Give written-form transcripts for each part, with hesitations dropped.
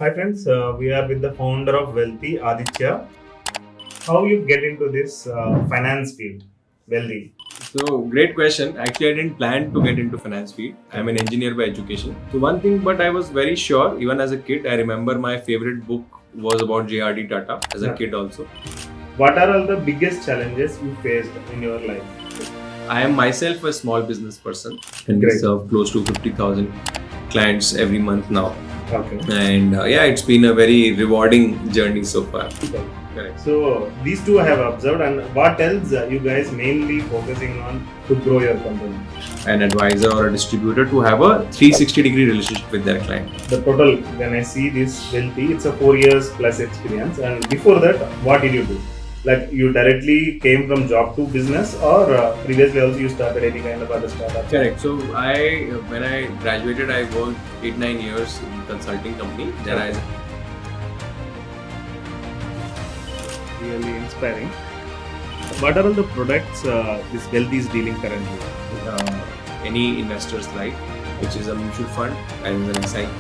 Hi friends, we are with the founder of Wealthy, Aditya. How you get into this finance field, Wealthy? So great question. Actually, I didn't plan to get into finance field. I'm an engineer by education. So one thing, but I was very sure. Even as a kid, I remember my favorite book was about JRD Tata. As a kid, also. What are all the biggest challenges you faced in your life? I am myself a small business person, and we serve close to 50,000 clients every month now. Okay. And it's been a very rewarding journey so far. Correct. So these two I have observed, and what else you guys mainly focusing on to grow your company? An advisor or a distributor to have a 360-degree relationship with their client. The total, when I see this Wealthy, it's a 4 years plus experience. And before that, what did you do? Like you directly came from job to business, or previously also you started any kind of other startup? Correct. So when I graduated, I worked 8-9 years in consulting company. Then I really inspiring. What are all the products this Wealthy is dealing currently? Any investor's life, which is a mutual fund and an SIP.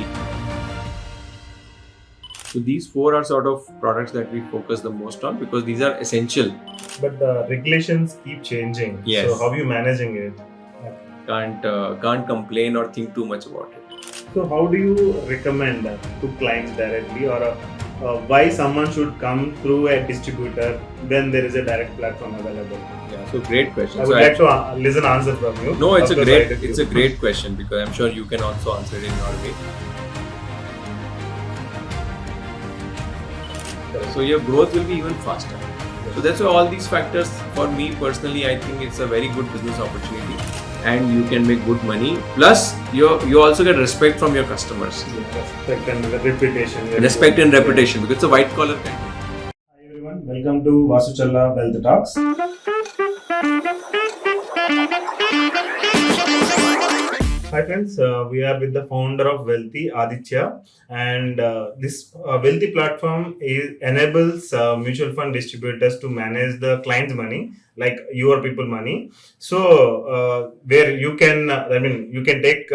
So these four are sort of products that we focus the most on because these are essential. But the regulations keep changing. Yes. So how are you managing it? Can't complain or think too much about it. So how do you recommend to clients directly, or why someone should come through a distributor when there is a direct platform available? Yeah, so great question. I would like to listen answer from you. No, it's a great question because I'm sure you can also answer it in your way. So your growth will be even faster. So that's why all these factors, for me personally, I think it's a very good business opportunity, and you can make good money. Plus, you also get respect from your customers. Respect and reputation. Respect and reputation because it's a white collar kind. Hi everyone, welcome to Vaasu Challa Wealth Talks. Hi friends, we are with the founder of Wealthy, Aditya, and this Wealthy platform enables mutual fund distributors to manage the client's money, like your people money. So where you can, you can take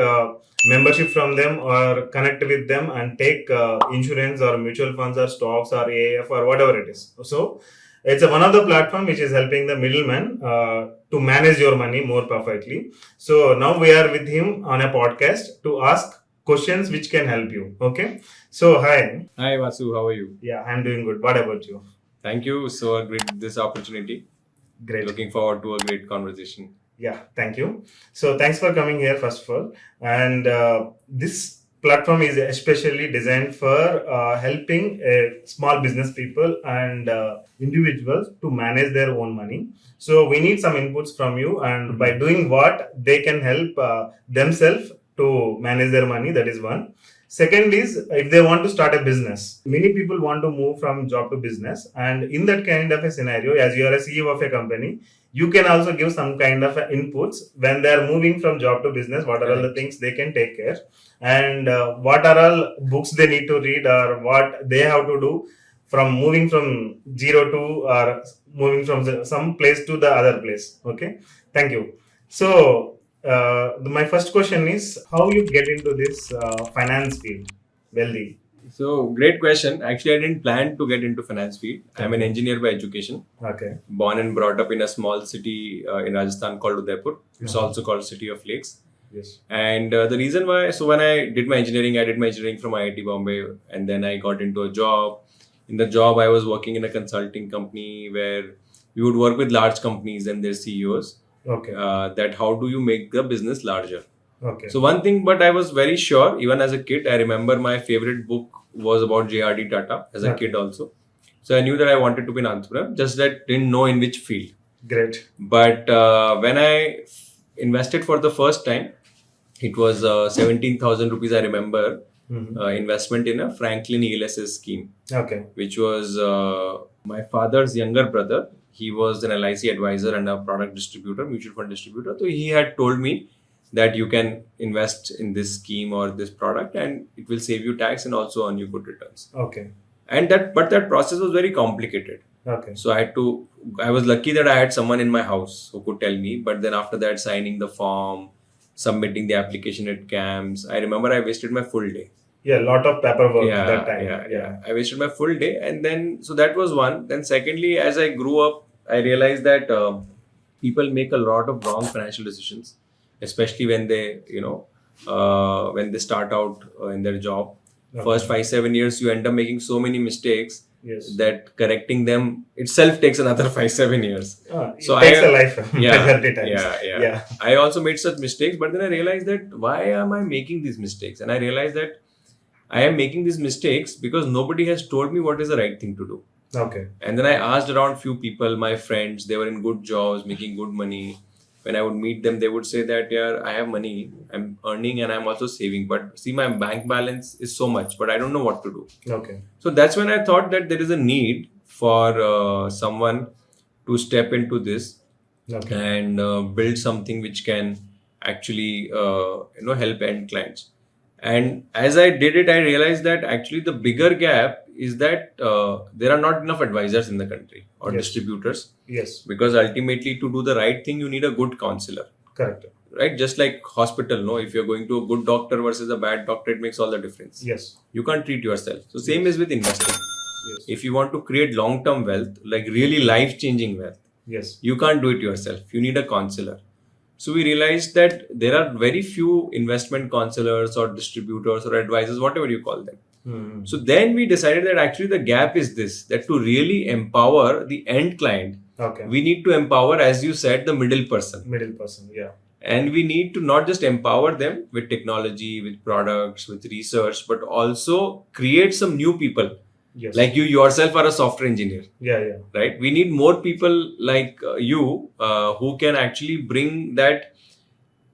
membership from them or connect with them and take insurance or mutual funds or stocks or AIF or whatever it is. So it's one of the platform which is helping the middleman to manage your money more perfectly. So now we are with him on a podcast to ask questions which can help you. Okay. So hi. Hi Vasu, how are you? Yeah, I'm doing good. What about you? Thank you. So great this opportunity. Great. Looking forward to a great conversation. Yeah, thank you. So thanks for coming here first of all. And this platform is especially designed for helping small business people and individuals to manage their own money. So we need some inputs from you, and by doing what they can help themselves to manage their money. That is one. Second is if they want to start a business. Many people want to move from job to business, and in that kind of a scenario, as you are a CEO of a company, you can also give some kind of inputs when they are moving from job to business. What are all the things they can take care, and what are all books they need to read, or what they have to do from moving from zero to, or moving from some place to the other place. Okay, thank you. So my first question is how you get into this finance field, Wealthy. So great question. Actually, I didn't plan to get into finance field. I'm an engineer by education. Okay. Born and brought up in a small city in Rajasthan called Udaipur. It's also called City of Lakes. Yes. And the reason why, so when I did my engineering from IIT Bombay, and then I got into a job. In the job, I was working in a consulting company where we would work with large companies and their CEOs. Okay. That how do you make the business larger? Okay. So one thing, but I was very sure, even as a kid, I remember my favorite book was about JRD Tata as a kid also. So I knew that I wanted to be an entrepreneur, just that didn't know in which field. Great. But when I invested for the first time, it was 17,000 rupees, I remember, investment in a Franklin ELSS scheme. Okay. Which was my father's younger brother. He was an LIC advisor and a product distributor, mutual fund distributor. So he had told me that you can invest in this scheme or this product and it will save you tax and also earn you good returns. Okay. And that process was very complicated. Okay. So I was lucky that I had someone in my house who could tell me, but then after that, signing the form, submitting the application at camps, I remember I wasted my full day. Yeah, lot of paperwork Yeah, that time. yeah. I wasted my full day, and then so that was one. Then secondly, as I grew up, I realized that people make a lot of wrong financial decisions, especially when they, when they start out in their job. First Okay. 5 7 years, you end up making so many mistakes Yes. that correcting them itself takes another 5 7 years. So It takes a I, life yeah, majority times. yeah. Yeah. I also made such mistakes, but then I realized that why am I making these mistakes? And I realized that I am making these mistakes because nobody has told me what is the right thing to do. Okay. And then I asked around few people, my friends, they were in good jobs, making good money. When I would meet them, they would say that, yeah, I have money, I'm earning and I'm also saving. But see, my bank balance is so much, but I don't know what to do. Okay. So that's when I thought that there is a need for someone to step into this Okay. and build something which can actually help end clients. And as I did it, I realized that actually the bigger gap is that there are not enough advisors in the country or Yes. distributors, Yes. because ultimately to do the right thing you need a good counselor, Correct. right? Just like hospital, no, if you're going to a good doctor versus a bad doctor, it makes all the difference. Yes. You can't treat yourself. So same Yes. is with investing. Yes. If you want to create long term wealth, like really life changing wealth, Yes. you can't do it yourself. You need a counselor. So we realized that there are very few investment counselors or distributors or advisors, whatever you call them. Hmm. So then we decided that actually the gap is this, that to really empower the end client, Okay. we need to empower, as you said, the middle person. Middle person. Yeah. And we need to not just empower them with technology, with products, with research, but also create some new people. Yes. Like you yourself are a software engineer, Yeah. Yeah. right? We need more people like you who can actually bring that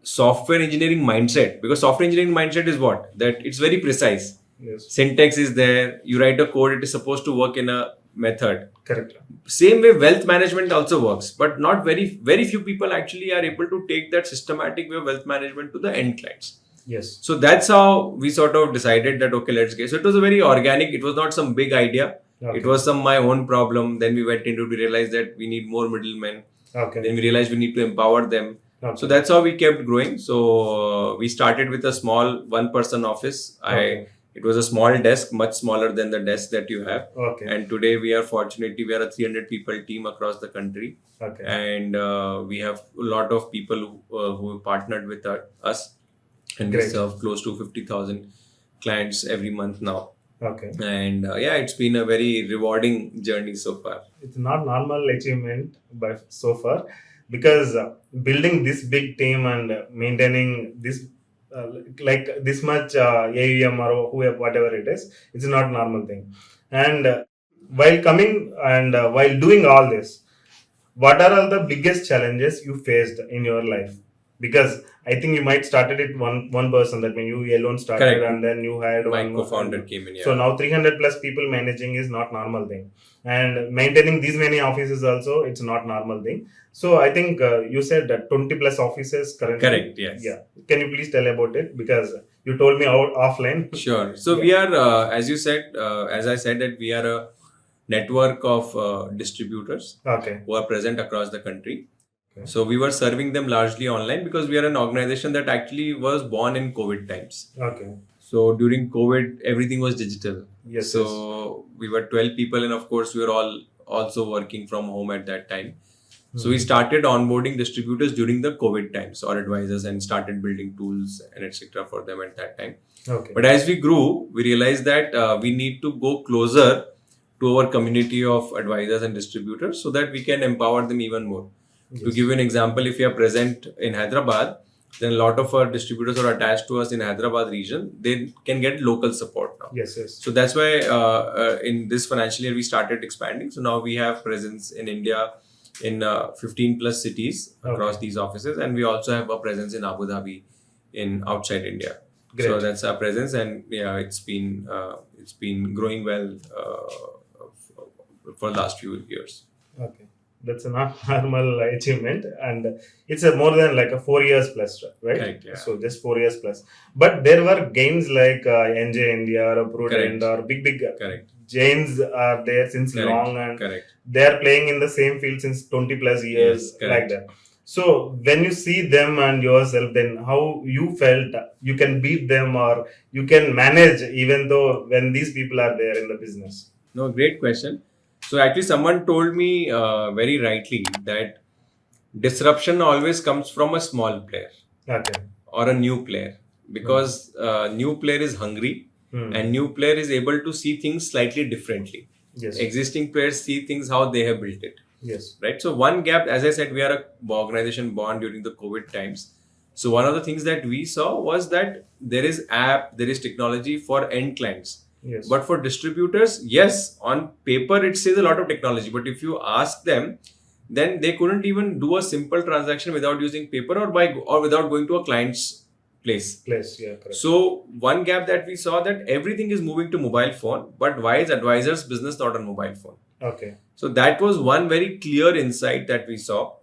software engineering mindset, because software engineering mindset is what? That it's very precise. Yes. Syntax is there. You write a code, it is supposed to work in a method. Correct. Same way wealth management also works, but not very few people actually are able to take that systematic way of wealth management to the end clients. Yes. So that's how we sort of decided that okay, let's get. So it was a very organic. It was not some big idea. Okay. It was my own problem. Then we went into, we realized that we need more middlemen. Okay. Then we realized we need to empower them. Okay. So that's how we kept growing. So we started with a small one-person office. Okay. It was a small desk, much smaller than the desk that you have. Okay. And today we are fortunately, we are a 300 people team across the country. Okay. And we have a lot of people who partnered with us. And we Great. serve close to 50,000 clients every month now. Okay. And yeah, it's been a very rewarding journey so far. It's not normal achievement by so far, because building this big team and maintaining this like this much AUM or whoever, whatever it is, it's not normal thing. And while coming and while doing all this, what are all the biggest challenges you faced in your life? Because I think you might started it one person, that means you alone started. Correct. And then you hired My one co-founder came in. Yeah. So now 300 plus people managing is not normal thing, and maintaining these many offices also, it's not normal thing. So I think you said that 20 plus offices currently. Correct. Yes. Yeah. Can you please tell about it, because you told me offline. Sure. So we are, as you said, as I said, that we are a network of distributors Okay. who are present across the country. Okay. So we were serving them largely online because we are an organization that actually was born in COVID times. Okay. So during COVID, everything was digital. Yes. So we were 12 people, and of course, we were all also working from home at that time. So we started onboarding distributors during the COVID times, or advisors, and started building tools and etc. for them at that time. Okay. But as we grew, we realized that we need to go closer to our community of advisors and distributors so that we can empower them even more. Yes. To give you an example, if you are present in Hyderabad, then a lot of our distributors are attached to us in Hyderabad region. They can get local support now. Yes. Yes. So that's why in this financial year we started expanding. So now we have presence in India in 15 plus cities across these offices, and we also have a presence in Abu Dhabi, in outside India. Great. So that's our presence, and yeah, it's been growing well for the last few years. Okay. That's a not normal achievement, and it's a more than like a 4 years plus, right? Correct, yeah. So just 4 years plus. But there were games like NJ India or Prudent or big Correct. Jains are there since Correct. long, and Correct. they are playing in the same field since 20 plus years, Yes, like that. So when you see them and yourself, then how you felt you can beat them or you can manage even though when these people are there in the business? No, great question. So actually, someone told me very rightly that disruption always comes from a small player Okay. or a new player, because new player is hungry Hmm. and new player is able to see things slightly differently. Yes. Existing players see things how they have built it, Yes. right? So one gap, as I said, we are a organization born during the COVID times. So one of the things that we saw was that there is app, there is technology for end clients, Yes. but for distributors, yes, on paper it says a lot of technology, but if you ask them, then they couldn't even do a simple transaction without using paper or without going to a client's place. Place. Yeah. Correct. So one gap that we saw, that everything is moving to mobile phone, but why is advisors business not on mobile phone? Okay. So that was one very clear insight that we saw,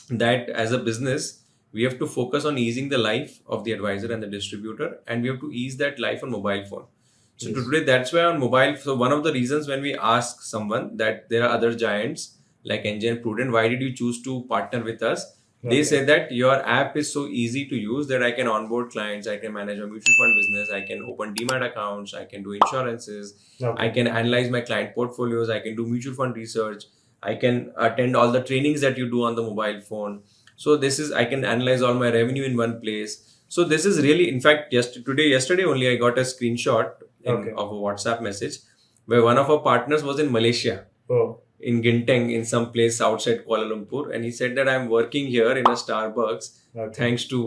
that as a business, we have to focus on easing the life of the advisor and the distributor, and we have to ease that life on mobile phone. So Yes. today, that's why on mobile. So one of the reasons when we ask someone that there are other giants like NJ and Prudent, why did you choose to partner with us? They Okay. say that your app is so easy to use that I can onboard clients, I can manage a mutual fund business, I can open demat accounts, I can do insurances, I Okay. can analyze my client portfolios, I can do mutual fund research, I can attend all the trainings that you do on the mobile phone. So this is, I can analyze all my revenue in one place. So this is really, in fact, yesterday only I got a screenshot Okay. of a WhatsApp message where one of our partners was in Malaysia, Oh. in Ginteng, in some place outside Kuala Lumpur, and he said that I'm working here in a Starbucks Okay. thanks to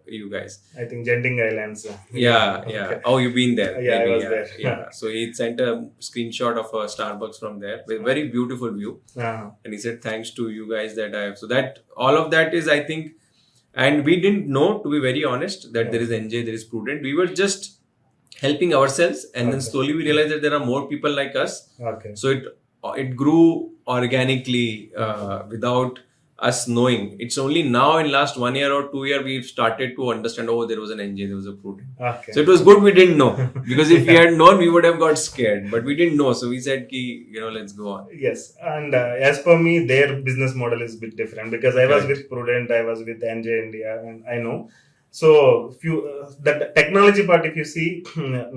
you guys. I think Genting Islands. Yeah, yeah. Okay. Oh, you've been there. Yeah, I Maybe, was yeah, there. yeah. So he sent a screenshot of a Starbucks from there with very beautiful view. Uh-huh. And he said, thanks to you guys that I have. So that all of that is, I think, and we didn't know, to be very honest, that there is NJ, there is Prudent. We were just helping ourselves, and then Okay. slowly we realized that there are more people like us. Okay. So it grew organically without us knowing. It's only now in last 1 year or 2 year we've started to understand, oh, there was an NJ, there was a Prudent. Okay. So it was good we didn't know, because if we Yeah. had known, we would have got scared, but we didn't know. So we said, ki, let's go on. Yes, and as per me, their business model is a bit different because I was Correct. with Prudent, I was with NJ India, and I know. So, if you the technology part, if you see,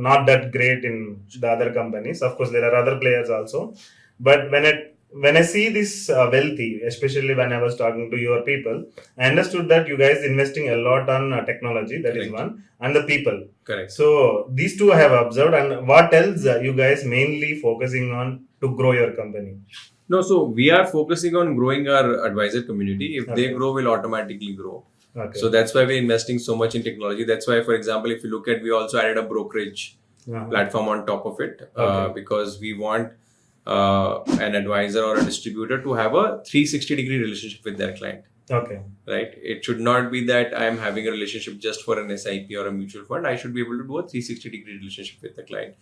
not that great in the other companies. Of course, there are other players also, but when I see this wealthy, especially when I was talking to your people, I understood that you guys investing a lot on technology. That is Correct. one, and the people. Correct. So these two I have observed. And what else you guys mainly focusing on to grow your company? No, so we are focusing on growing our advisor community. If they Okay. grow, we'll automatically grow. Okay. So that's why we're investing so much in technology. That's why, for example, if you look at, we also added a brokerage Uh-huh. platform on top of it, Okay. because we want an advisor or a distributor to have a 360-degree relationship with their client. Okay. Right? It should not be that I am having a relationship just for an SIP or a mutual fund. I should be able to do a 360-degree relationship with the client.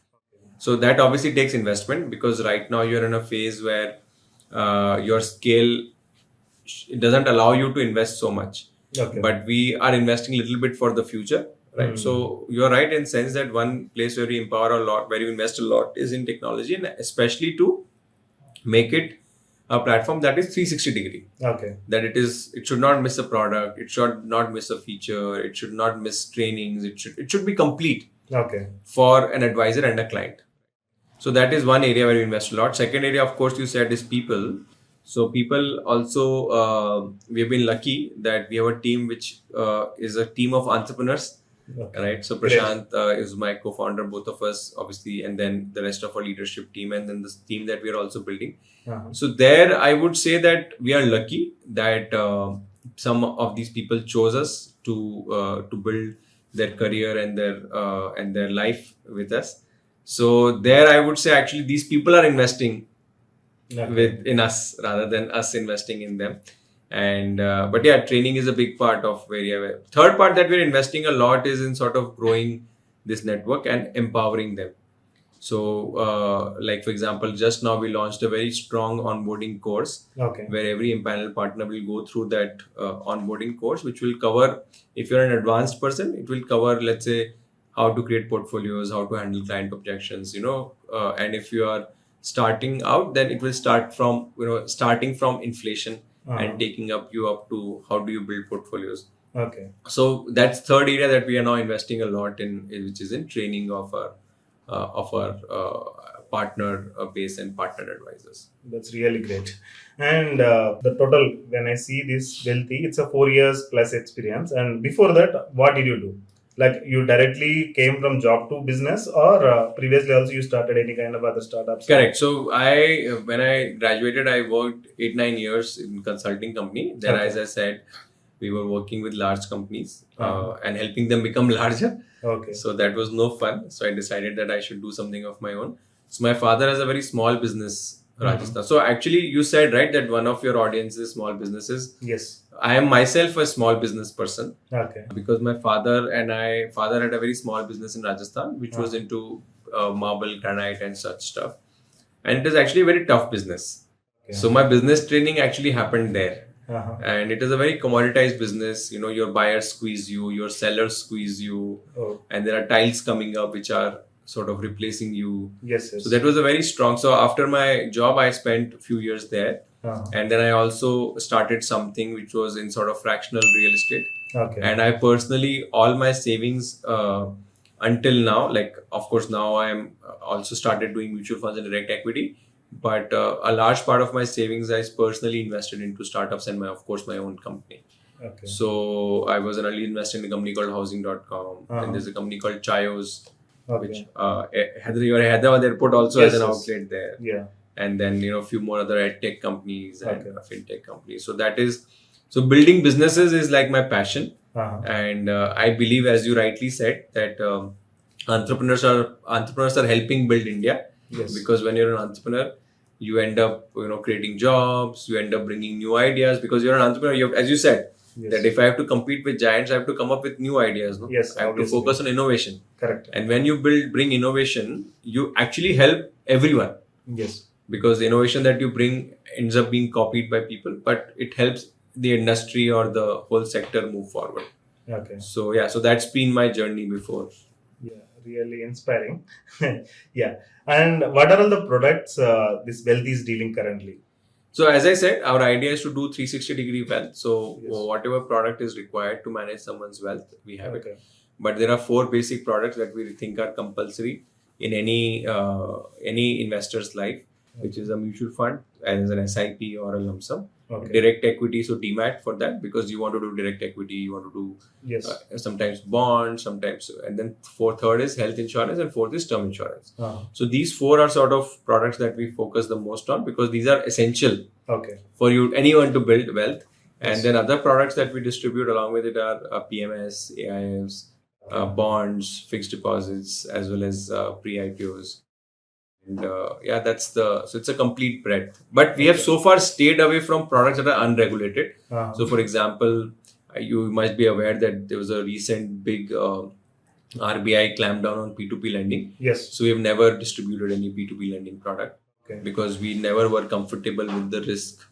So that obviously takes investment, because right now you're in a phase where your scale, it doesn't allow you to invest so much. Okay. But we are investing a little bit for the future, right? So you're right in sense that one place where we empower a lot, where you invest a lot, is in technology, and especially to make it a platform that is 360 degree. Okay. That it should not miss a product, it should not miss a feature, it should not miss trainings, it should be complete Okay. for an advisor and a client. So that is one area where we invest a lot. Second area, of course, you said, is people. So people also, we have been lucky that we have a team which is a team of entrepreneurs, Okay. right? So Great. Prashant is my co-founder, both of us, obviously, and then the rest of our leadership team, and then this team that we are also building. Uh-huh. So there, I would say that we are lucky that some of these people chose us to build their career and their life with us. So there, I would say actually these people are investing Okay. in us rather than us investing in them. And but yeah, training is a big part of where we are. Third part that we're investing a lot is in sort of growing this network and empowering them. So like, for example, just now we launched a very strong onboarding course Okay. where every empanel partner will go through that onboarding course, which will cover, if you're an advanced person, it will cover, let's say, how to create portfolios, how to handle client objections, and if you are starting out, then it will start from, starting from inflation, and taking you up to how do you build portfolios. Okay. So that's third area that we are now investing a lot in, which is in training of our partner base and partner advisors. That's really great. And the total, when I see this wealthy, it's a 4 years plus experience. And before that, what did you do? Like you directly came from job to business, or previously also you started any kind of other startups? Correct. So when I graduated, I worked 8-9 years in consulting company. There, Okay. as I said, we were working with large companies Uh-huh. and helping them become larger. Okay. So that was no fun. So I decided that I should do something of my own. So my father has a very small business, Rajasthan. So actually, you said right that one of your audience is small businesses. Yes. I am myself a small business person. Okay. Because my father had a very small business in Rajasthan, which was into marble, granite, and such stuff. And it is actually a very tough business. Okay. So my business training actually happened there. Uh-huh. And it is a very commoditized business. Your buyers squeeze you, your sellers squeeze you, Oh. and there are tiles coming up which are sort of replacing you. Yes. Yes. So that was a very strong. So after my job, I spent a few years there. Uh-huh. And then I also started something which was in sort of fractional real estate. Okay. And I personally, all my savings until now, like of course now I am also started doing mutual funds and direct equity, but a large part of my savings I personally invested into startups and of course my own company. Okay. So I was an early investor in a company called housing.com. And there's a company called Chayos, which Hyderabad airport also has an outlet there. Yeah. And then a few more other ed tech companies and fintech companies. So building businesses is like my passion. And I believe, as you rightly said, that entrepreneurs are helping build India. Yes. Because when you're an entrepreneur, you end up creating jobs, you end up bringing new ideas. Because you're an entrepreneur, as you said, that if I have to compete with giants, I have to come up with new ideas. No? Yes, I have to focus on innovation. Correct. And when you bring innovation, you actually help everyone. Yes. Because innovation that you bring ends up being copied by people, but it helps the industry or the whole sector move forward. Okay. So that's been my journey before. Yeah, really inspiring. Yeah. And what are all the products this wealth is dealing currently? So as I said, our idea is to do 360-degree wealth. So Yes. whatever product is required to manage someone's wealth, we have Okay. it. But there are 4 basic products that we think are compulsory in any investor's life, which is a mutual fund as an SIP or a lump sum. Okay. Direct equity, so DMAT for that, because you want to do direct equity, you want to do Yes. sometimes bonds, sometimes, and then third is health insurance, and fourth is term insurance. So these 4 are sort of products that we focus the most on because these are essential Okay. for anyone to build wealth. Yes. And then other products that we distribute along with it are PMS, AIFs, bonds, fixed deposits, as well as pre-IPOs. And so it's a complete breadth. But we have so far stayed away from products that are unregulated. So for example, you must be aware that there was a recent big RBI clampdown on P2P lending. Yes. So we have never distributed any P2P lending product. Okay. Because we never were comfortable with the risk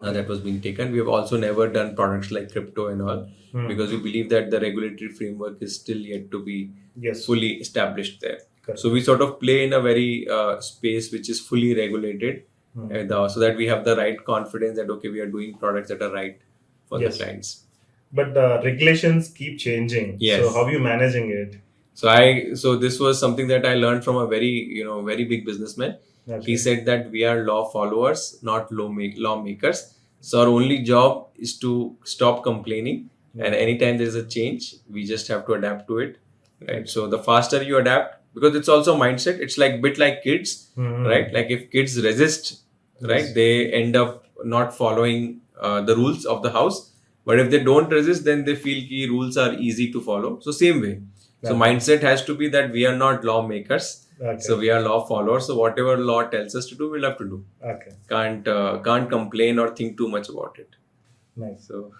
that was being taken. We have also never done products like crypto and all because we believe that the regulatory framework is still yet to be fully established there. Correct. So we sort of play in a very space which is fully regulated so that we have the right confidence that we are doing products that are right for the clients. But regulations keep changing. Yes. So how are you managing it? So this was something that I learned from a very big businessman. Okay. He said that we are law followers, not lawmakers. So our only job is to stop complaining, and anytime there is a change, we just have to adapt to it, right? So the faster you adapt, because it's also mindset. It's like bit like kids, right? Like if kids resist, right, they end up not following the rules of the house. But if they don't resist, then they feel ki rules are easy to follow. So same way. So mindset has to be that we are not lawmakers. Okay. So we are law followers. So whatever law tells us to do, we'll have to do. Okay. Can't complain or think too much about it. Nice. So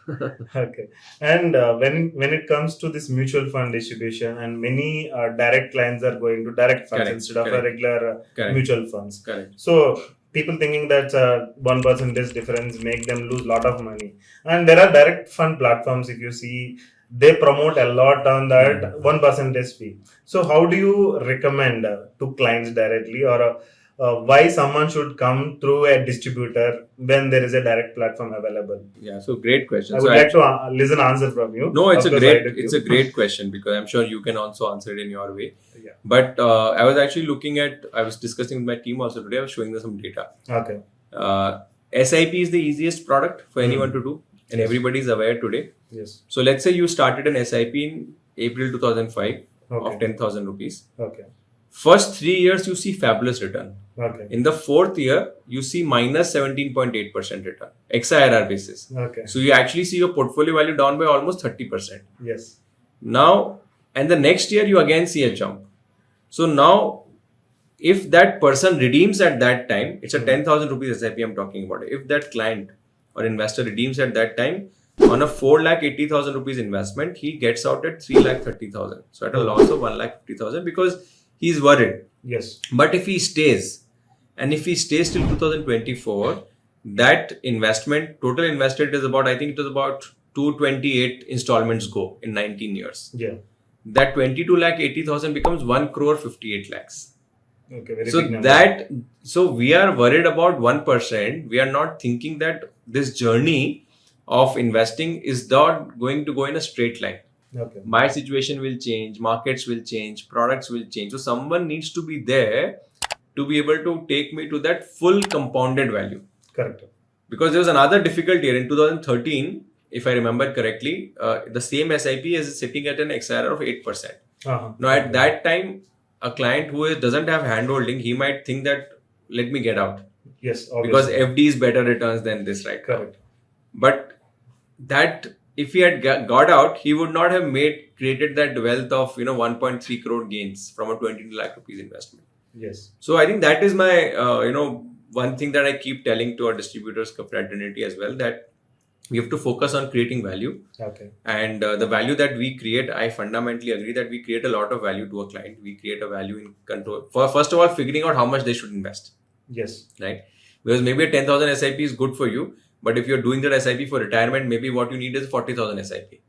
okay. And when it comes to this mutual fund distribution, and many direct clients are going to direct funds instead of a regular mutual funds. Correct. So people thinking that 1% difference make them lose a lot of money. And there are direct fund platforms. If you see, they promote a lot on that 1% fee. So how do you recommend to clients directly, or why someone should come through a distributor when there is a direct platform available? Yeah, so great question. I So would like to listen answer from you. no, Of course, I do it's you. a great question because I'm sure you can also answer it in your way. Yeah. But I was actually I was discussing with my team also today. I was showing them some data. Okay. SIP is the easiest product for anyone to do, and Yes. everybody is aware today. Yes. So let's say you started an SIP in April 2005 Okay. of 10,000 rupees. Okay. First 3 years, you see fabulous return. Okay. In the fourth year, you see minus 17.8% return, XIRR basis. Okay. So you actually see your portfolio value down by almost 30%. Yes. Now, and the next year, you again see a jump. So now, if that person redeems at that time, it's a 10,000 rupees SIP I'm talking about. If that client or investor redeems at that time, on a 4,80,000 rupees investment, he gets out at 3,30,000. So at a loss of 1,50,000 because he's worried. Yes. But if he stays, and if he stays till 2024, that investment, total invested is about, I think it was about 228 installments go in 19 years. Yeah. That 22,80,000 becomes 1 crore 58 lakhs. Okay. Very So big number. so we are worried about 1%. We are not thinking that this journey of investing is not going to go in a straight line. Okay. My situation will change, markets will change, products will change. So someone needs to be there to be able to take me to that full compounded value. Correct. Because there was another difficult year in 2013, if I remember correctly, the same SIP is sitting at an XIRR of 8%. Uh-huh. Now, at that time, a client who doesn't have handholding, he might think that, let me get out. Yes. Because Obviously. FD is better returns than this right now. Correct. But that, if he had got out, he would not have created that wealth of 1.3 crore gains from a 22 lakh rupees investment. Yes. So I think that is my one thing that I keep telling to our distributors fraternity as well, that we have to focus on creating value. Okay. And the value that we create, I fundamentally agree that we create a lot of value to a client. We create a value in control. First of all, figuring out how much they should invest. Yes. Right? Because maybe a 10,000 SIP is good for you, but if you're doing that SIP for retirement, maybe what you need is 40,000 SIP.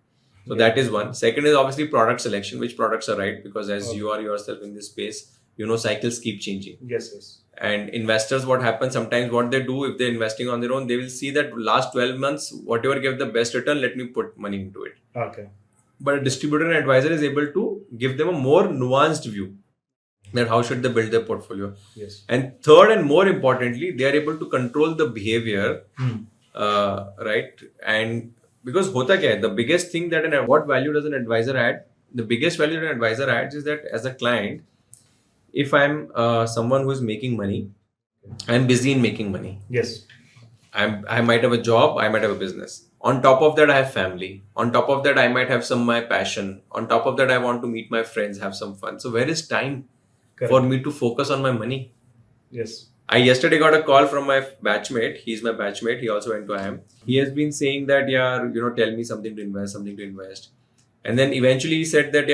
So that is one. Second is obviously product selection. Which products are right? Because as you are yourself in this space, cycles keep changing. Yes. Yes. And investors, what happens sometimes, what they do if they're investing on their own, they will see that last 12 months, whatever gave the best return, let me put money into it. Okay. But a distributor and advisor is able to give them a more nuanced view that how should they build their portfolio. Yes. And third and more importantly, they are able to control the behavior, right? And because hota kya hai, the biggest thing that what value does an advisor add? The biggest value that an advisor adds is that as a client, if I'm someone who is making money, I'm busy in making money. Yes. I might have a job, I might have a business. On top of that, I have family. On top of that, I might have my passion. On top of that, I want to meet my friends, have some fun. So where is time for me to focus on my money? Yes. I yesterday got a call from my batchmate. He's my batchmate. He also went to IIM. He has been saying that, tell me something to invest. And then eventually he said that,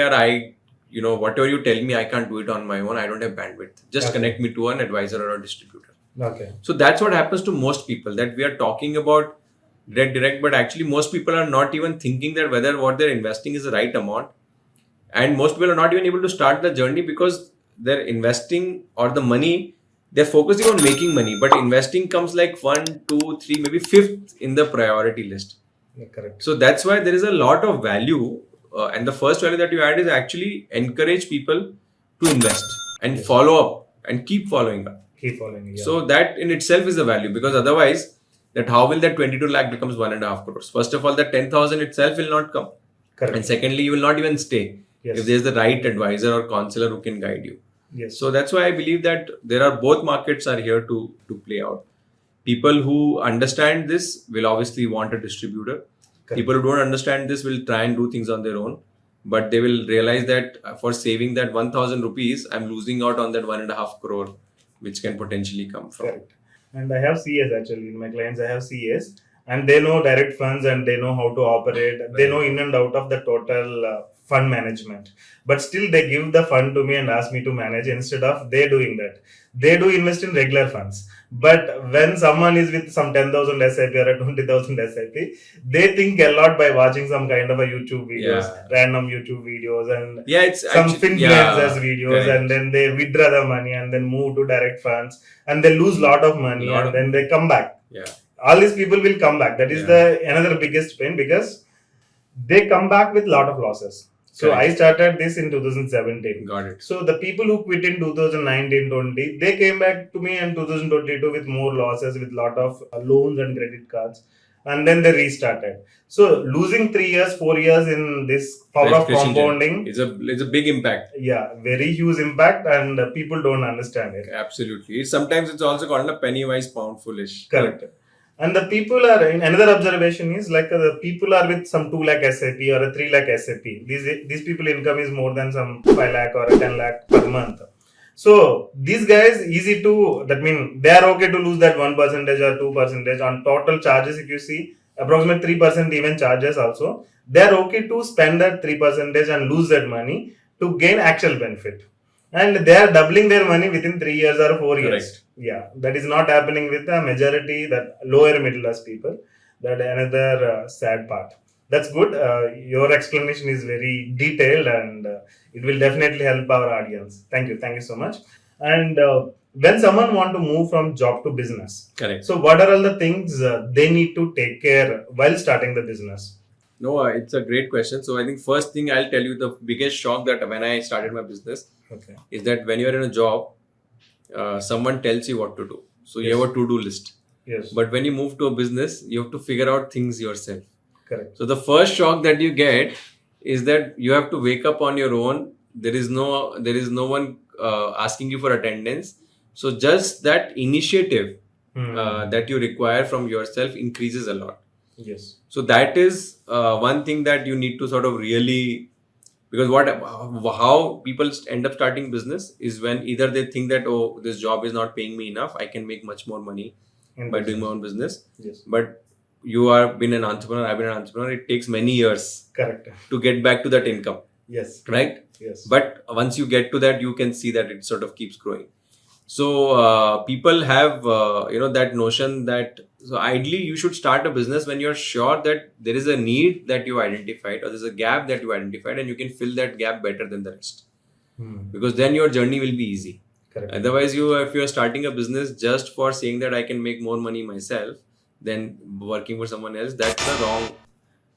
whatever you tell me, I can't do it on my own. I don't have bandwidth. Just connect me to an advisor or a distributor. Okay. So that's what happens to most people, that we are talking about direct, but actually most people are not even thinking that whether what they're investing is the right amount. And most people are not even able to start the journey because they're investing or the money, they're focusing on making money, but investing comes like 1, 2, 3, maybe 5th in the priority list. Yeah, correct. So that's why there is a lot of value. And the first value that you add is actually encourage people to invest and follow up and keep following up. Keep following. Yeah. So that in itself is a value, because otherwise, that how will that 22 lakh becomes 1.5 crores? First of all, that 10,000 itself will not come. Correct. And secondly, you will not even stay if there's the right advisor or counselor who can guide you. Yes. So that's why I believe that there are both markets are here to play out. People who understand this will obviously want a distributor. Correct. People who don't understand this will try and do things on their own, but they will realize that for saving that 1,000 rupees, I'm losing out on that 1.5 crore, which can potentially come from. Correct. And I have CAs actually. In my clients, I have CAs, and they know direct funds and they know how to operate. Right. They know in and out of the total fund management. But still they give the fund to me and ask me to manage instead of they doing that. They do invest in regular funds. But when someone is with some 10,000 SIP or a 20,000 SIP, they think a lot by watching some kind of a YouTube videos, random YouTube videos, and it's some actually influencers videos, correct. and then they withdraw the money and then move to direct funds, and they lose lot of money, and then they come back. All these people will come back. That is the another biggest pain, because they come back with lot of losses. So Correct. I started this in 2017. Got it. So the people who quit in 2019-20, they came back to me in 2022 with more losses, with lot of loans and credit cards, and then they restarted. So losing 3 years, 4 years in this power of compounding is a big impact. Yeah, very huge impact, and people don't understand it. Absolutely. Sometimes it's also called a penny wise pound foolish. Correct. And the people are, in another observation is like the people are with some 2 lakh SIP or a 3 lakh SIP. These people income is more than some 5 lakh or a 10 lakh per month. So these guys easy to, that mean they are okay to lose that 1% or 2% on total charges. If you see approximate 3% even charges also, they are okay to spend that 3% and lose that money to gain actual benefit. And they are doubling their money within 3 years or 4 years. Correct. Yeah, that is not happening with the majority, that lower middle class people. That another sad part. That's good. Your explanation is very detailed, and it will definitely help our audience. Thank you so much. And when someone want to move from job to business, correct. So what are all the things they need to take care while starting the business? No, it's a great question. So I think first thing I'll tell you, the biggest shock that when I started my business is that when you're in a job, someone tells you what to do. So you have a to-do list. Yes. But when you move to a business, you have to figure out things yourself. Correct. So the first shock that you get is that you have to wake up on your own. There is no one asking you for attendance. So just that initiative that you require from yourself increases a lot. Yes. So that is one thing that you need to sort of really, because how people end up starting business is when either they think that, oh, this job is not paying me enough, I can make much more money by doing my own business. Yes. But you have been an entrepreneur, I've been an entrepreneur, it takes many years. Correct. To get back to that income. Yes. Right? Yes. But once you get to that, you can see that it sort of keeps growing. So people have that notion that, so ideally you should start a business when you're sure that there is a need that you identified, or there's a gap that you identified, and you can fill that gap better than the rest. Because then your journey will be easy. Correct. Otherwise, if you're starting a business just for saying that I can make more money myself than working for someone else, that's the wrong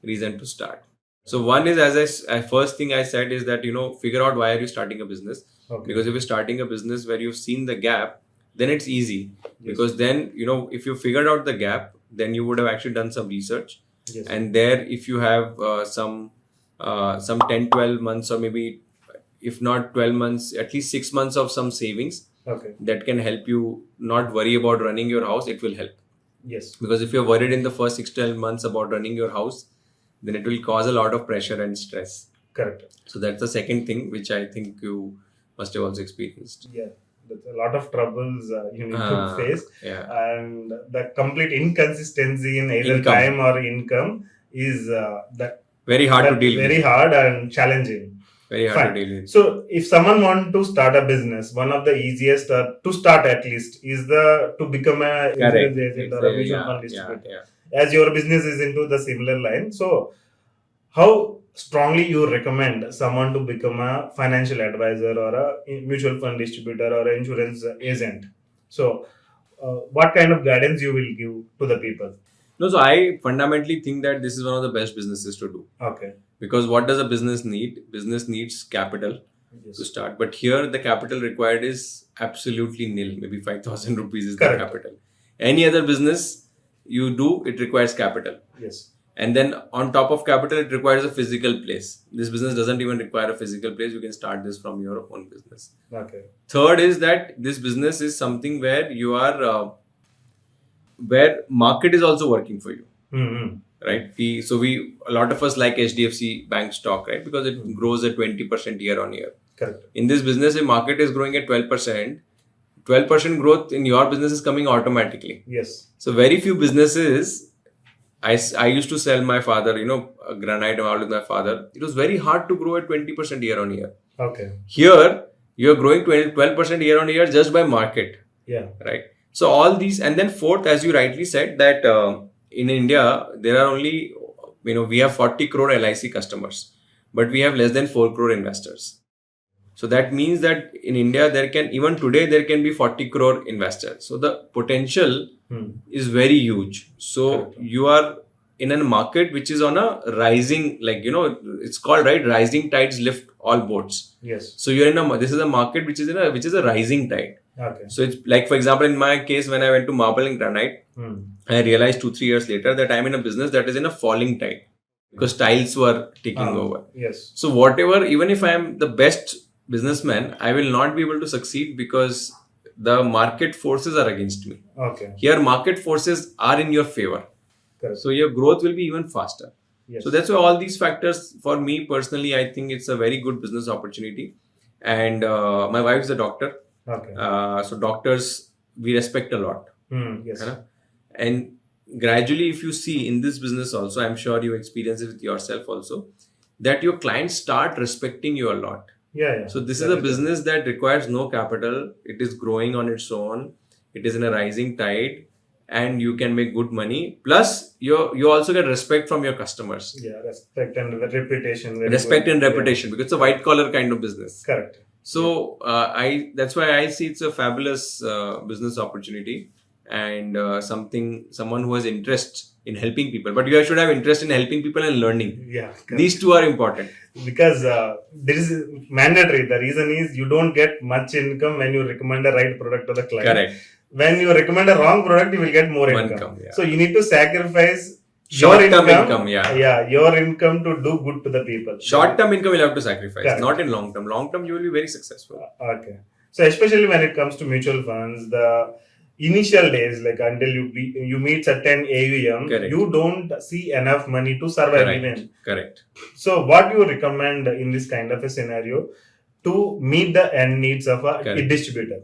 reason to start. So one is, as first thing I said is that, figure out why are you starting a business. Because if you're starting a business where you've seen the gap, then it's easy. Yes. Because then, if you figured out the gap, then you would have actually done some research. Yes. And there, if you have some 10, 12 months, or maybe if not 12 months, at least 6 months of some savings, that can help you not worry about running your house, it will help. Yes. Because if you're worried in the first 6 to 12 months about running your house, then it will cause a lot of pressure and stress. Correct. So that's the second thing which I think you must have also experienced. Yeah, there's a lot of troubles you need to face. Yeah. And the complete inconsistency in either time or income is very hard to deal with. Very hard and challenging. Very hard to deal with. So if someone wants to start a business, one of the easiest to start at least is to become a insurance agent or a mutual fund distributor. As your business is into the similar line. So how strongly you recommend someone to become a financial advisor or a mutual fund distributor or an insurance agent? So what kind of guidance you will give to the people? No, so I fundamentally think that this is one of the best businesses to do. Okay. Because what does a business need? Business needs capital to start. But here the capital required is absolutely nil. Maybe 5,000 rupees is the capital. Any other business you do, it requires capital. Yes. And then on top of capital, it requires a physical place. This business doesn't even require a physical place. You can start this from your own business. Okay. Third is that this business is something where you are, where market is also working for you. Mm-hmm. Right? A lot of us like HDFC Bank stock, right? Because it grows at 20% year on year. Correct. In this business, if market is growing at 12%, 12% growth in your business is coming automatically. Yes. So very few businesses I used to sell my father, granite and all with my father. It was very hard to grow at 20% year on year. Okay. Here, you're growing 12% year on year just by market. Yeah. Right. So all these, and then fourth, as you rightly said, that in India, there are only, we have 40 crore LIC customers, but we have less than 4 crore investors. So that means that in India, even today, there can be 40 crore investors. So the potential is very huge. So Correct. you are in a market which is on a rising, it's called, right, rising tides lift all boats. Yes. So this is a market which is a rising tide. Okay. So it's like, for example, in my case, when I went to marble and granite, I realized 2-3 years later that I'm in a business that is in a falling tide because tiles were taking over. Yes. So whatever, even if I am the best businessman, I will not be able to succeed because the market forces are against me. Okay. Here, market forces are in your favor. Correct. So your growth will be even faster. Yes. So that's why all these factors, for me personally, I think it's a very good business opportunity. And my wife is a doctor. Okay. So doctors, we respect a lot. Yes. And gradually, if you see in this business also, I'm sure you experience it with yourself also, that your clients start respecting you a lot. Yeah. So this is a business that requires no capital. It is growing on its own. It is in a rising tide, and you can make good money. Plus, you also get respect from your customers. Yeah, respect and reputation. Respect and reputation, because it's a white collar kind of business. Correct. So that's why I see it's a fabulous business opportunity, and someone who has interest in helping people. But you should have interest in helping people and learning. Yeah. Correct. These two are important. Because there is mandatory. The reason is you don't get much income when you recommend a right product to the client. Correct. When you recommend a wrong product, you will get more income. Yeah. So you need to sacrifice short-term income. Yeah, your income to do good to the people. Short-term income you have to sacrifice, correct. Not in long-term. Long-term you will be very successful. Okay. So especially when it comes to mutual funds, the initial days, like until you meet certain AUM, correct. You don't see enough money to survive correct. even. Correct. So what you recommend in this kind of a scenario to meet the end needs of a distributor?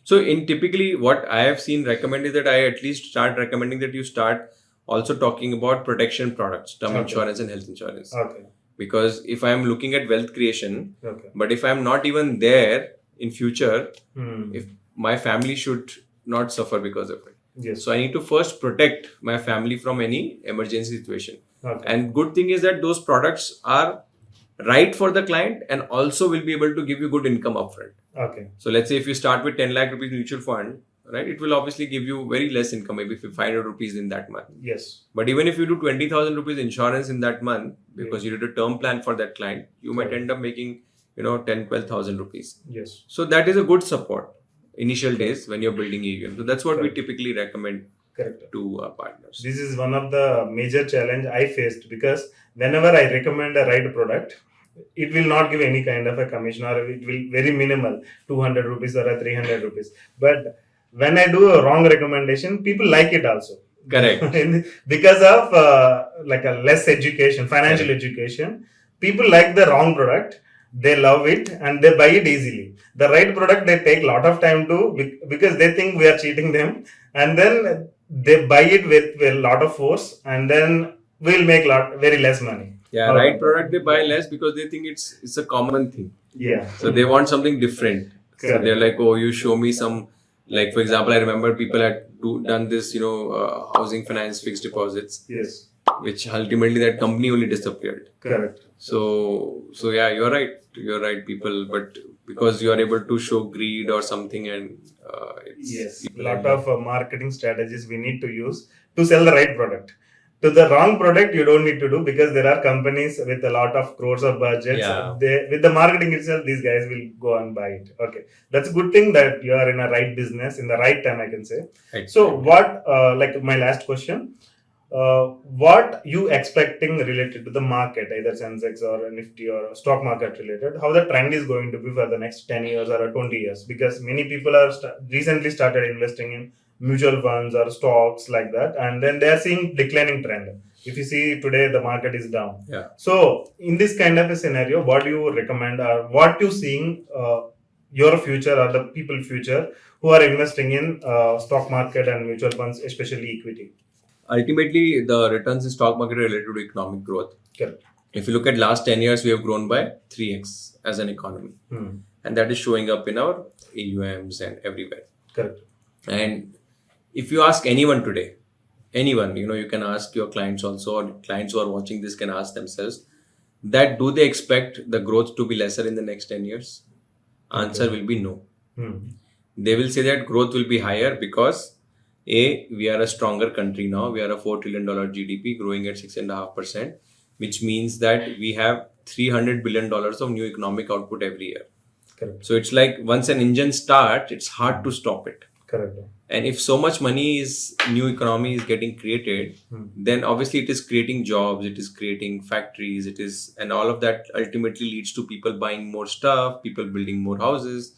So typically what I have seen recommend is that I at least start recommending that you start also talking about protection products, term insurance and health insurance. Okay. Because if I am looking at wealth creation, but if I am not even there in future, if my family should not suffer because of it. Yes. So I need to first protect my family from any emergency situation. Okay. And good thing is that those products are right for the client and also will be able to give you good income upfront. Okay. So let's say if you start with 10 lakh rupees mutual fund, right, it will obviously give you very less income, maybe 500 rupees in that month. Yes. But even if you do 20,000 rupees insurance in that month, because you did a term plan for that client, you might end up making, 10,000-12,000 rupees. Yes. So that is a good support initial days when you're building AUM. So that's what we typically recommend to our partners. This is one of the major challenge I faced, because whenever I recommend a right product, it will not give any kind of a commission, or it will very minimal, 200 rupees or a 300 rupees. But when I do a wrong recommendation, people like it also. Correct. Because of like a less education, financial education, people like the wrong product. They love it and they buy it easily. The right product, they take a lot of time to, because they think we are cheating them, and then they buy it with a lot of force, and then we'll make very less money. Yeah, right product they buy less because they think it's a common thing. Yeah. So they want something different. Correct. So they're like, oh, you show me some, like for example, I remember people had done this, housing finance fixed deposits. Yes. Which ultimately that company only disappeared. Correct. So yeah, you're right. You're right, people. But because you are able to show greed or something, and yes, a lot of marketing strategies we need to use to sell the right product. To the wrong product, you don't need to do, because there are companies with a lot of crores of budgets. Yeah. With the marketing itself, these guys will go and buy it. Okay, that's a good thing that you are in a right business in the right time, I can say. Right. So what, like my last question, what you expecting related to the market, either Sensex or Nifty or stock market related, how the trend is going to be for the next 10 years or 20 years? Because many people are recently started investing in mutual funds or stocks like that, and then they are seeing declining trend. If you see today, the market is down. Yeah. So in this kind of a scenario, what do you recommend, or what you seeing your future or the people future who are investing in stock market and mutual funds, especially equity? ultimately the returns in stock market are related to economic growth. Correct. If you look at last 10 years, we have grown by 3x as an economy. And that is showing up in our AUMs and everywhere. Correct. And if you ask anyone today, anyone, you can ask your clients also, or clients who are watching this can ask themselves that do they expect the growth to be lesser in the next 10 years? Answer will be no. They will say that growth will be higher because we are a stronger country now. We are a $4 trillion GDP growing at 6.5%, which means that we have $300 billion of new economic output every year. Correct. So it's like once an engine starts, it's hard to stop it. Correct. And if so much money new economy is getting created, then obviously it is creating jobs, it is creating factories, and all of that ultimately leads to people buying more stuff, people building more houses,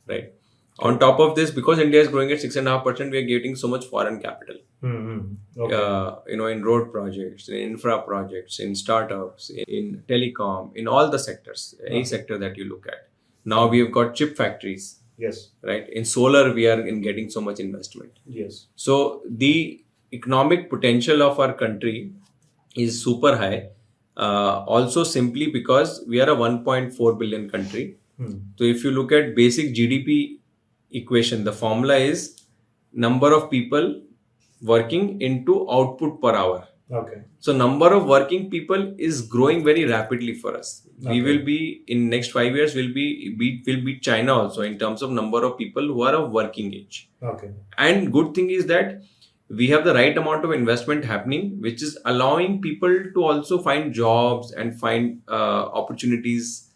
right? On top of this, because India is growing at 6.5%, we are getting so much foreign capital. Okay. In road projects, in infra projects, in startups, in telecom, in all the sectors, any sector that you look at. Now we have got chip factories. Yes. Right. In solar, we are getting so much investment. Yes. So the economic potential of our country is super high. Also, simply because we are a 1.4 billion country. So if you look at basic GDP equation, the formula is number of people working into output per hour. Okay. So number of working people is growing very rapidly for us. Okay. We will be in next 5 years will beat China also in terms of number of people who are of working age. Okay. And good thing is that we have the right amount of investment happening, which is allowing people to also find jobs and find opportunities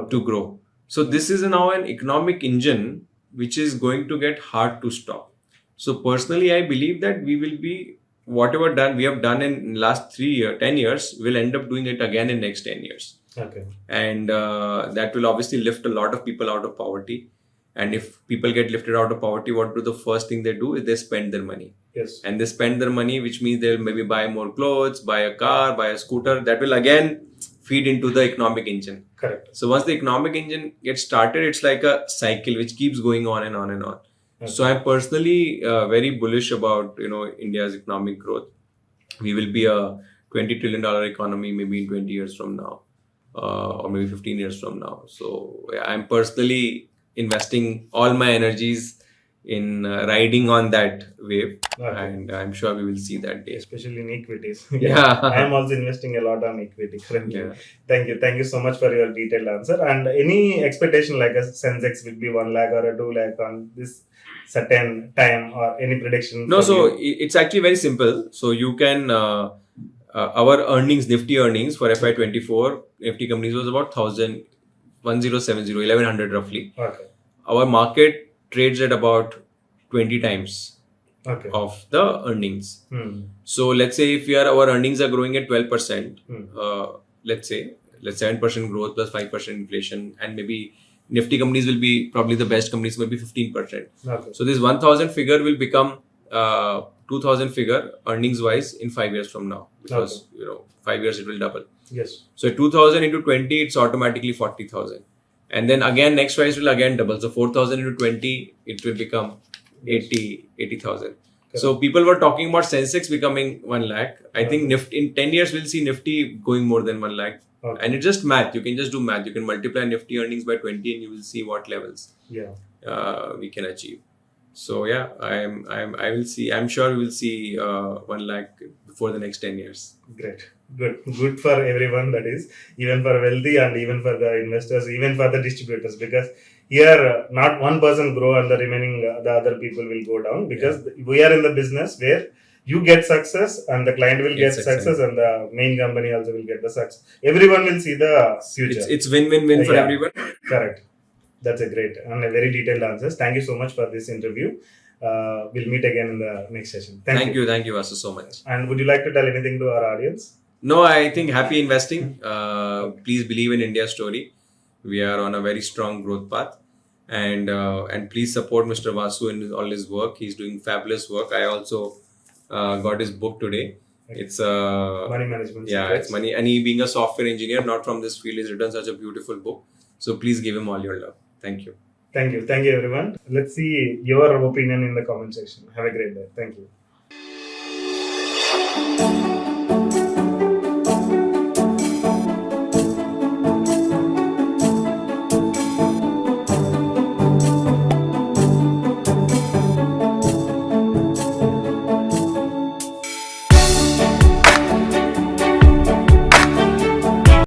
to grow. So this is now an economic engine which is going to get hard to stop. So personally, I believe that we will be whatever we have done in last 10 years, we'll end up doing it again in next 10 years. Okay. And that will obviously lift a lot of people out of poverty. And if people get lifted out of poverty, the first thing they do is they spend their money. Yes. And they spend their money, which means they'll maybe buy more clothes, buy a car, buy a scooter. That will again feed into the economic engine. Correct. So once the economic engine gets started, it's like a cycle which keeps going on and on and on. Okay. So I'm personally very bullish about India's economic growth. We will be a $20 trillion economy maybe in 20 years from now, or maybe 15 years from now. So I'm personally investing all my energies in riding on that wave, and I'm sure we will see that day. Especially in equities. Yeah. I am also investing a lot on equity currently. Yeah. Thank you so much for your detailed answer. And any expectation like a Sensex will be 1 lakh or a 2 lakh on this certain time, or any prediction? No, so it's actually very simple. So you can our earnings, Nifty earnings for FY24, Nifty companies was about 1100 roughly. Okay. Our market trades at about 20 times of the earnings. So let's say our earnings are growing at 12%, let's say 7% growth plus 5% inflation, and maybe Nifty companies will be probably the best companies, maybe 15%. Okay. So this 1000 figure will become 2000 figure earnings wise in 5 years from now, because 5 years it will double. Yes. So 2000 into 20, it's automatically 40,000. And then again, next price will again double. So 4,000 into 20, it will become 80,000. Okay. So people were talking about Sensex becoming 1 lakh. I think Nifty, in 10 years, we'll see Nifty going more than 1 lakh. Okay. And it's just math. You can just do math. You can multiply Nifty earnings by 20 and you will see what levels we can achieve. So yeah, I will see. I'm sure we will see 1 lakh before the next 10 years. Great. Good for everyone, that is, even for wealthy and even for the investors, even for the distributors, because here not one person grow and the remaining the other people will go down, because we are in the business where you get success and the client will get success and the main company also will get the success. Everyone will see the future. It's win-win-win for everyone. Correct. That's a great and a very detailed answers. Thank you so much for this interview. We'll meet again in the next session. Thank you, Vaasu, so much. And would you like to tell anything to our audience? No, I think happy investing. Please believe in India's story. We are on a very strong growth path, and please support Mr. Vaasu in all his work. He's doing fabulous work. I also got his book today. It's Money Management. Yeah, it's money. And he, being a software engineer, not from this field, has written such a beautiful book. So please give him all your love. Thank you. Thank you, everyone. Let's see your opinion in the comment section. Have a great day. Thank you.